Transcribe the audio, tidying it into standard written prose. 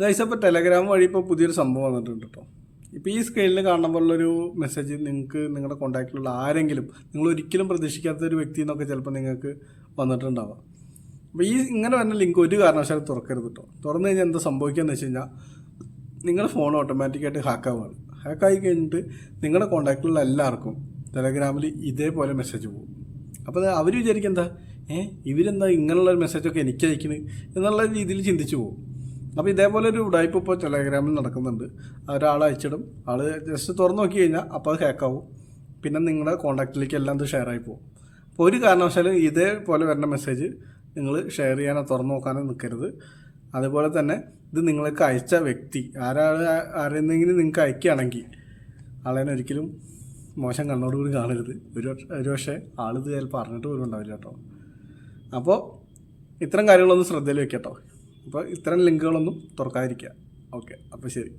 Guys, അപ്പോൾ Telegram വഴി ഇപ്പോൾ പുതിയൊരു സംഭവം വന്നിട്ടുണ്ട് കേട്ടോ. ഇപ്പോൾ ഈ സ്ക്രീനിൽ കാണുന്ന പോലുള്ളൊരു മെസ്സേജ് നിങ്ങൾക്ക് നിങ്ങളുടെ കോൺടാക്റ്റിലുള്ള ആരെങ്കിലും, നിങ്ങൾ ഒരിക്കലും പ്രതീക്ഷിക്കാത്ത ഒരു വ്യക്തി എന്നൊക്കെ ചിലപ്പോൾ നിങ്ങൾക്ക് വന്നിട്ടുണ്ടാവാം. അപ്പോൾ ഈ ഇങ്ങനെ വരുന്ന ലിങ്ക് ഒരു കാരണവശാലും തുറക്കരുത് കേട്ടോ. തുറന്നു കഴിഞ്ഞാൽ എന്താ സംഭവിക്കുകയെന്ന് വെച്ച് കഴിഞ്ഞാൽ നിങ്ങളുടെ ഫോൺ ഓട്ടോമാറ്റിക്കായിട്ട് ഹാക്കാവുകയാണ്. ഹാക്കായി കഴിഞ്ഞിട്ട് നിങ്ങളുടെ കോൺടാക്റ്റിലുള്ള എല്ലാവർക്കും ടെലഗ്രാമിൽ ഇതേപോലെ മെസ്സേജ് പോകും. അപ്പോൾ അവർ വിചാരിക്കും എന്താ, ഇവരെന്താ ഇങ്ങനെയുള്ളൊരു മെസ്സേജൊക്കെ എനിക്ക് അയക്കുന്നത് എന്നുള്ള രീതിയിൽ ചിന്തിച്ചു പോകും. അപ്പോൾ ഇതേപോലെ ഒരു ഉടായ്പ ഇപ്പോൾ ടെലഗ്രാമിൽ നടക്കുന്നുണ്ട്. ഒരാൾ അയച്ചിടും, ആൾ ജസ്റ്റ് തുറന്നു നോക്കി കഴിഞ്ഞാൽ അപ്പോൾ അത് ഹാക്കാവും. പിന്നെ നിങ്ങളുടെ കോൺടാക്റ്റിലേക്ക് എല്ലാം ഇത് ഷെയർ ആയി പോകും. അപ്പോൾ ഒരു കാരണവശാലും ഇതേപോലെ വരുന്ന മെസ്സേജ് നിങ്ങൾ ഷെയർ ചെയ്യാനോ തുറന്നു നോക്കാനോ നിൽക്കരുത്. അതുപോലെ തന്നെ ഇത് നിങ്ങൾക്ക് അയച്ച വ്യക്തി ആരെന്നെങ്കിലും നിങ്ങൾക്ക് അയക്കുകയാണെങ്കിൽ ആളേനെ ഒരിക്കലും മോശം കണ്ണോടുകൂടി കാണരുത്. ഒരു പക്ഷേ ആളിത് ചിലപ്പോൾ അറിഞ്ഞിട്ട് പോലും ഉണ്ടാവില്ല കേട്ടോ. അപ്പോൾ ഇത്തരം കാര്യങ്ങളൊന്നും ശ്രദ്ധയിൽ വെക്കാം കേട്ടോ. അപ്പോൾ ഇത്തരം ലിങ്കുകളൊന്നും തുറക്കാതിരിക്കുക. ഓക്കെ, അപ്പോൾ ശരി.